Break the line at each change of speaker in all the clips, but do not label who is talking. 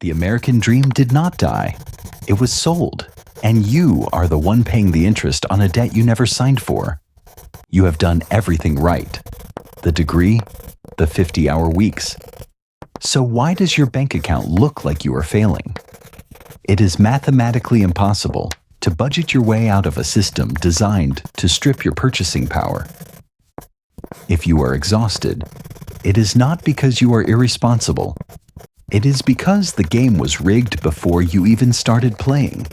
The American dream did not die. It was sold, and you are the one paying the interest on a debt you never signed for. You have done everything right. The degree, the 50-hour weeks. So why does your bank account look like you are failing? It is mathematically impossible to budget your way out of a system designed to strip your purchasing power. If you are exhausted, it is not because you are irresponsible. It is because the game was rigged before you even started playing.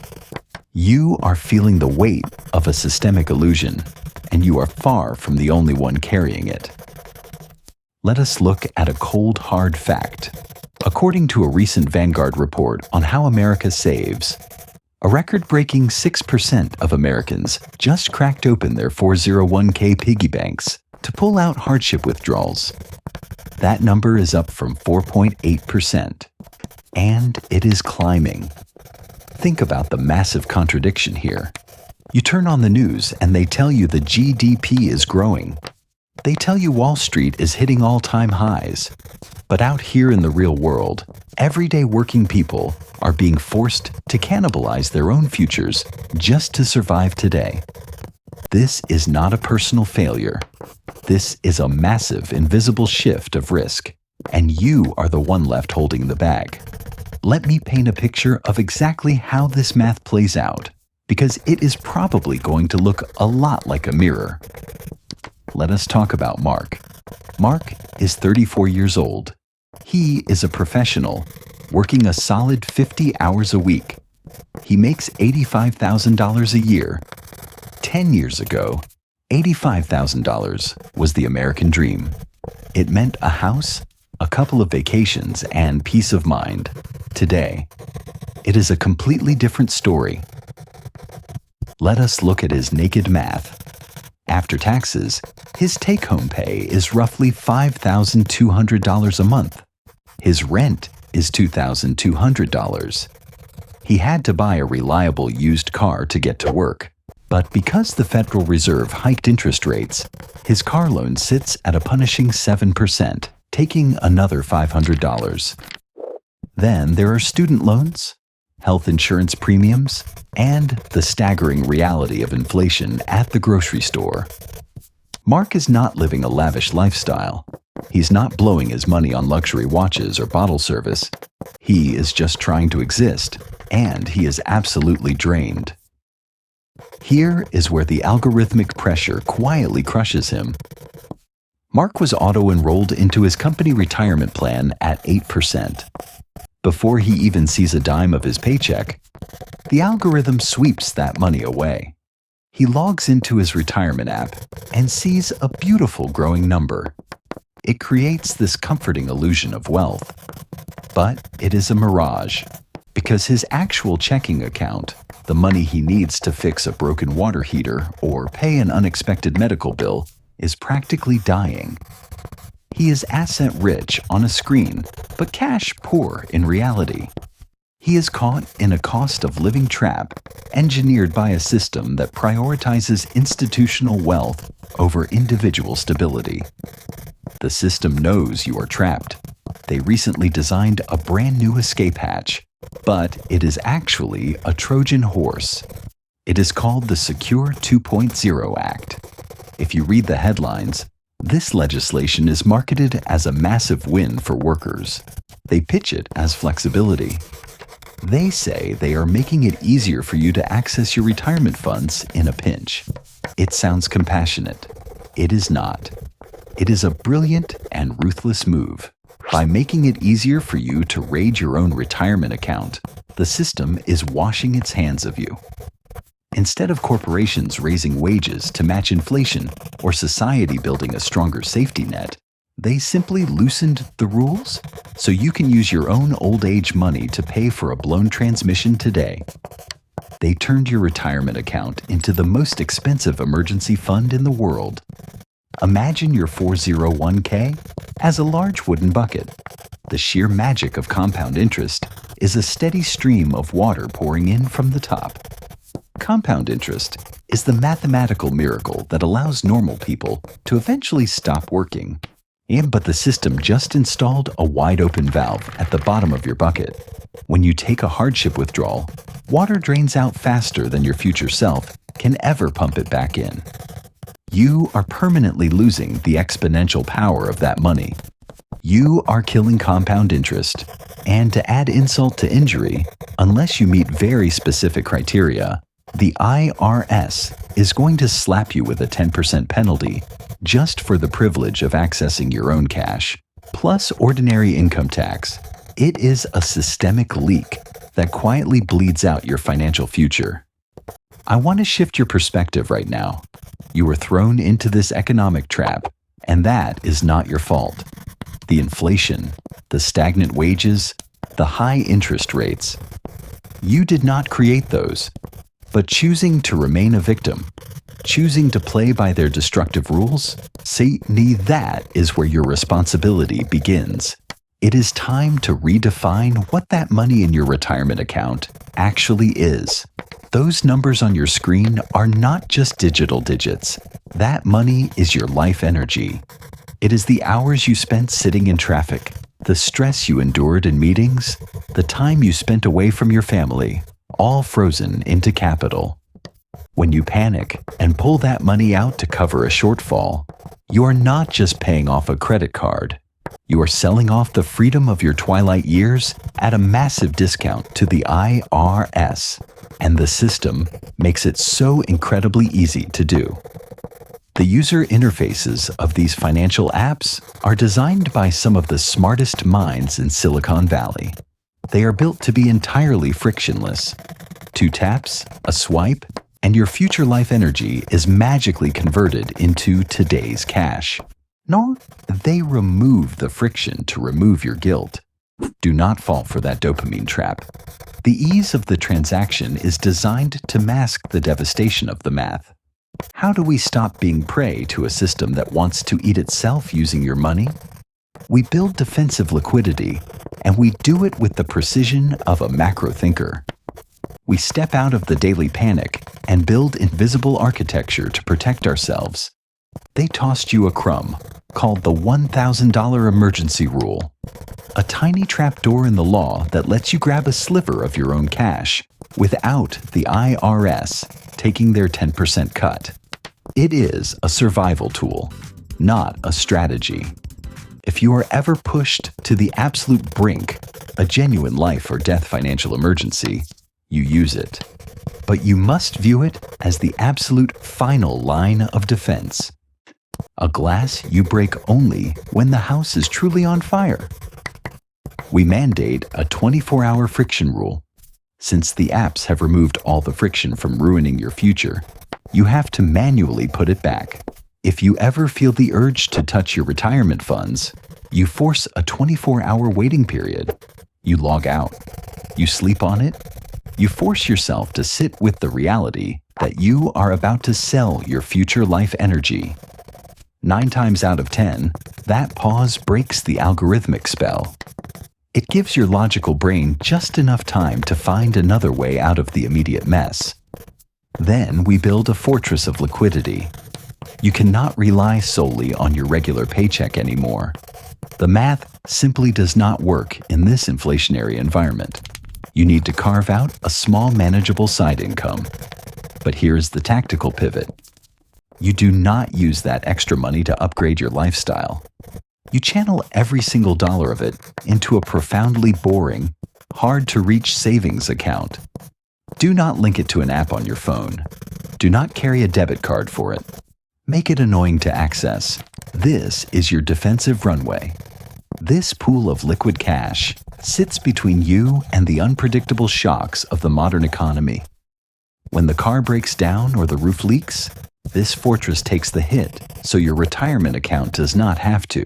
You are feeling the weight of a systemic illusion, and you are far from the only one carrying it. Let us look at a cold, hard fact. According to a recent Vanguard report on how America saves, a record-breaking 6% of Americans just cracked open their 401k piggy banks to pull out hardship withdrawals. That number is up from 4.8%, and it is climbing. Think about the massive contradiction here. You turn on the news and they tell you the GDP is growing. They tell you Wall Street is hitting all-time highs. But out here in the real world, everyday working people are being forced to cannibalize their own futures just to survive today. This is not a personal failure. This is a massive, invisible shift of risk, and you are the one left holding the bag. Let me paint a picture of exactly how this math plays out, because it is probably going to look a lot like a mirror. Let us talk about Mark. Mark is 34 years old. He is a professional, working a solid 50 hours a week. He makes $85,000 a year. 10 years ago, $85,000 was the American dream. It meant a house, a couple of vacations, and peace of mind. Today, it is a completely different story. Let us look at his naked math. After taxes, his take-home pay is roughly $5,200 a month. His rent is $2,200. He had to buy a reliable used car to get to work. But because the Federal Reserve hiked interest rates, his car loan sits at a punishing 7%, taking another $500. Then there are student loans, health insurance premiums, and the staggering reality of inflation at the grocery store. Mark is not living a lavish lifestyle. He's not blowing his money on luxury watches or bottle service. He is just trying to exist, and he is absolutely drained. Here is where the algorithmic pressure quietly crushes him. Mark was auto-enrolled into his company retirement plan at 8%. Before he even sees a dime of his paycheck, the algorithm sweeps that money away. He logs into his retirement app and sees a beautiful growing number. It creates this comforting illusion of wealth. But it is a mirage, because his actual checking account, the money he needs to fix a broken water heater or pay an unexpected medical bill, is practically dying. He is asset-rich on a screen, but cash-poor in reality. He is caught in a cost-of-living trap engineered by a system that prioritizes institutional wealth over individual stability. The system knows you are trapped. They recently designed a brand new escape hatch, but it is actually a Trojan Horse. It is called the Secure 2.0 Act. If you read the headlines, this legislation is marketed as a massive win for workers. They pitch it as flexibility. They say they are making it easier for you to access your retirement funds in a pinch. It sounds compassionate. It is not. It is a brilliant and ruthless move. By making it easier for you to raid your own retirement account, the system is washing its hands of you. Instead of corporations raising wages to match inflation or society building a stronger safety net, they simply loosened the rules so you can use your own old age money to pay for a blown transmission today. They turned your retirement account into the most expensive emergency fund in the world. Imagine your 401k as a large wooden bucket. The sheer magic of compound interest is a steady stream of water pouring in from the top. Compound interest is the mathematical miracle that allows normal people to eventually stop working. But the system just installed a wide-open valve at the bottom of your bucket. When you take a hardship withdrawal, water drains out faster than your future self can ever pump it back in. You are permanently losing the exponential power of that money. You are killing compound interest. And to add insult to injury, unless you meet very specific criteria, the IRS is going to slap you with a 10% penalty just for the privilege of accessing your own cash, plus ordinary income tax. It is a systemic leak that quietly bleeds out your financial future. I want to shift your perspective right now. You were thrown into this economic trap, and that is not your fault. The inflation, the stagnant wages, the high interest rates. You did not create those. But choosing to remain a victim, choosing to play by their destructive rules, that is where your responsibility begins. It is time to redefine what that money in your retirement account actually is. Those numbers on your screen are not just digital digits. That money is your life energy. It is the hours you spent sitting in traffic, the stress you endured in meetings, the time you spent away from your family, all frozen into capital. When you panic and pull that money out to cover a shortfall, you are not just paying off a credit card. You are selling off the freedom of your twilight years at a massive discount to the IRS, and the system makes it so incredibly easy to do. The user interfaces of these financial apps are designed by some of the smartest minds in Silicon Valley. They are built to be entirely frictionless. 2 taps, a swipe, and your future life energy is magically converted into today's cash. No, they remove the friction to remove your guilt. Do not fall for that dopamine trap. The ease of the transaction is designed to mask the devastation of the math. How do we stop being prey to a system that wants to eat itself using your money? We build defensive liquidity, and we do it with the precision of a macro thinker. We step out of the daily panic and build invisible architecture to protect ourselves. They tossed you a crumb, called the $1,000 emergency rule, a tiny trapdoor in the law that lets you grab a sliver of your own cash without the IRS taking their 10% cut. It is a survival tool, not a strategy. If you are ever pushed to the absolute brink, a genuine life or death financial emergency, you use it. But you must view it as the absolute final line of defense. A glass you break only when the house is truly on fire. We mandate a 24-hour friction rule. Since the apps have removed all the friction from ruining your future, you have to manually put it back. If you ever feel the urge to touch your retirement funds, you force a 24-hour waiting period. You log out. You sleep on it. You force yourself to sit with the reality that you are about to sell your future life energy. 9 times out of 10, that pause breaks the algorithmic spell. It gives your logical brain just enough time to find another way out of the immediate mess. Then we build a fortress of liquidity. You cannot rely solely on your regular paycheck anymore. The math simply does not work in this inflationary environment. You need to carve out a small manageable side income. But here's the tactical pivot. You do not use that extra money to upgrade your lifestyle. You channel every single dollar of it into a profoundly boring, hard-to-reach savings account. Do not link it to an app on your phone. Do not carry a debit card for it. Make it annoying to access. This is your defensive runway. This pool of liquid cash sits between you and the unpredictable shocks of the modern economy. When the car breaks down or the roof leaks, this fortress takes the hit, so your retirement account does not have to.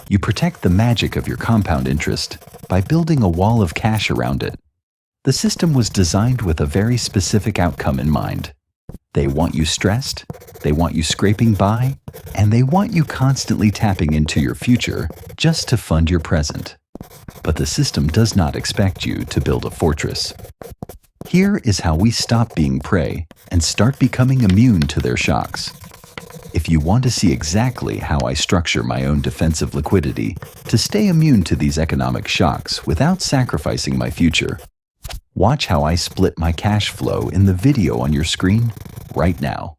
You protect the magic of your compound interest by building a wall of cash around it. The system was designed with a very specific outcome in mind. They want you stressed, they want you scraping by, and they want you constantly tapping into your future just to fund your present. But the system does not expect you to build a fortress. Here is how we stop being prey and start becoming immune to their shocks. If you want to see exactly how I structure my own defensive liquidity to stay immune to these economic shocks without sacrificing my future, watch how I split my cash flow in the video on your screen right now.